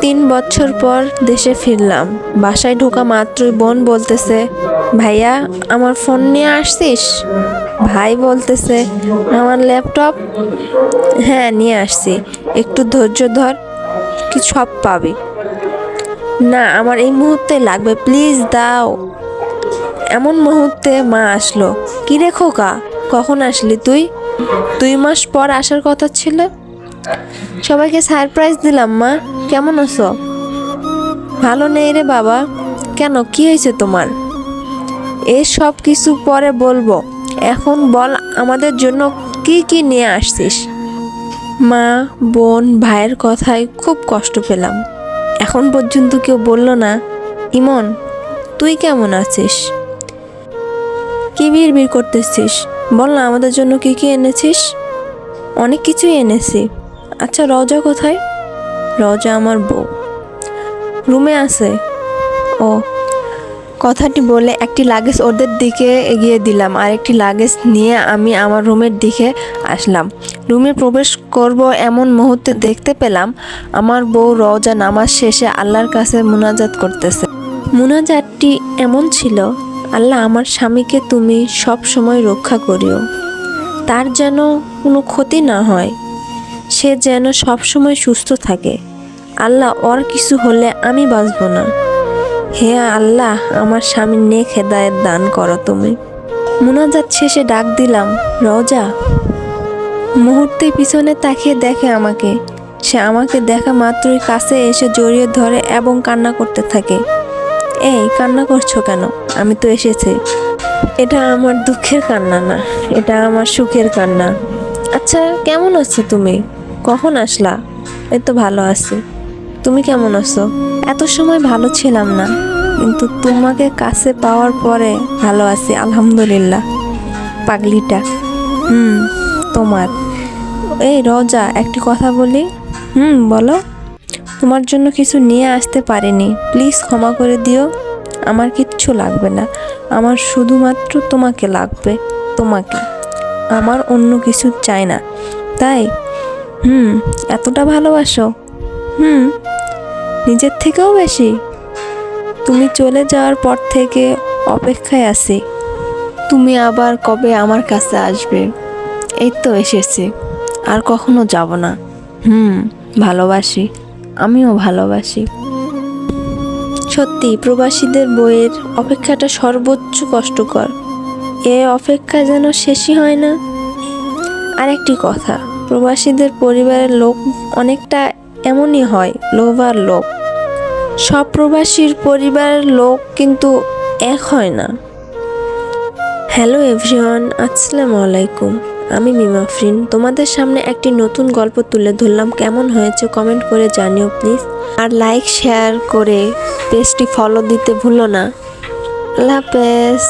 3 বছর পর দেশে ফিরলাম। বাসায় ঢোকা মাত্রই বোন বলতেছে, ভাইয়া আমার ফোন নিয়ে আসছিস? ভাই বলতেছে, আমার ল্যাপটপ? হ্যাঁ নিয়ে আসছি, একটু ধৈর্য ধর, কি সব পাবি। না আমার এই মুহূর্তে লাগবে, প্লিজ দাও। এমন মুহূর্তে মা আসলো। কি রে খোকা, কখন আসলি তুই? 2 মাস পর আসার কথা ছিল। সবাইকে সারপ্রাইজ দিলাম মা। কেমন আছো? ভালো নেই রে বাবা। কেন, কি হয়েছে তোমার? এই সব কিছু পরে বলবো, এখন বল আমাদের জন্য কি কি নিয়ে আসছিস। মা, বোন, ভাইয়ের কথায় খুব কষ্ট পেলাম। এখন পর্যন্ত কেউ বলল না, ইমন তুই কেমন আছিস? কি বিড়বিড় করতেছিস? বল না আমাদের জন্য কি কি এনেছিস। অনেক কিছুই এনেছি। আচ্ছা রওজা কোথায়? রওজা আমার বউ, রুমে আছে। ও, কথাটি বলে একটি লাগেজ ওদের দিকে এগিয়ে দিলাম, আর একটি লাগেজ নিয়ে আমি আমার রুমের দিকে আসলাম। রুমে প্রবেশ করব এমন মুহূর্তে দেখতে পেলাম আমার বউ রওজা নামাজ শেষে আল্লাহর কাছে মুনাজাত করতেছে। মুনাজাতটি এমন ছিল, আল্লাহ আমার স্বামীকে তুমি সব সময় রক্ষা করিও, তার যেন কোনো ক্ষতি না হয়, সে যেন সব সময় সুস্থ থাকে। আল্লাহ ওর কিছু হলে আমি বাঁচব না। হে আল্লাহ আমার স্বামীর নেক হেদায়েত দান করো তুমি। মুনাজাত শেষে ডাক দিলাম, রওজা। মুহূর্তে পিছনে তাকিয়ে দেখে আমাকে। সে আমাকে দেখা মাত্রই কাছে এসে জড়িয়ে ধরে এবং কান্না করতে থাকে। এই কান্না করছো কেন? আমি তো এসেছি। এটা আমার দুঃখের কান্না না, এটা আমার সুখের কান্না। আচ্ছা কেমন আছো তুমি? কখন আসলা? এই তো ভালো আছি। তুমি কেমন আছো? এত সময় ভালো ছিলাম না, কিন্তু তোমাকে কাছে পাওয়ার পরে ভালো আছি আলহামদুলিল্লাহ। পাগলিটা। তোমার। এই রওজা একটি কথা বলি। বলো। তোমার জন্য কিছু নিয়ে আসতে পারিনি, প্লিজ ক্ষমা করে দিও। আমার কিচ্ছু লাগবে না, আমার শুধুমাত্র তোমাকে লাগবে, তোমাকে। আমার অন্য কিছু চাই না। তাই? এতটা ভালোবাসো? নিজের থেকেও বেশি? তুমি চলে যাওয়ার পর থেকে অপেক্ষায় আছি, তুমি আবার কবে আমার কাছে আসবে। এই তো এসেছি, আর কখনো যাব না। ভালোবাসি, আমিও ভালোবাসি। সত্যি প্রবাসীদের বইয়ের অপেক্ষাটা সর্বোচ্চ কষ্টকর। এ অপেক্ষা যেন শেষই হয় না। আর একটি কথা, প্রবাসীদের পরিবারের লোক অনেকটা এমনই হয়, লোভ আর লোভ। সব প্রবাসীর পরিবারের লোক কিন্তু এক হয় না। হ্যালো এভরিওয়ান, আসসালামু আলাইকুম। আমি মিমা আফরিন তোমাদের সামনে একটি নতুন গল্প তুলে ধরলাম। কেমন হয়েছে কমেন্ট করে জানিও প্লিজ, আর লাইক শেয়ার করে পেজটি ফলো দিতে ভুলো না। আল্লাহ হাফেজ।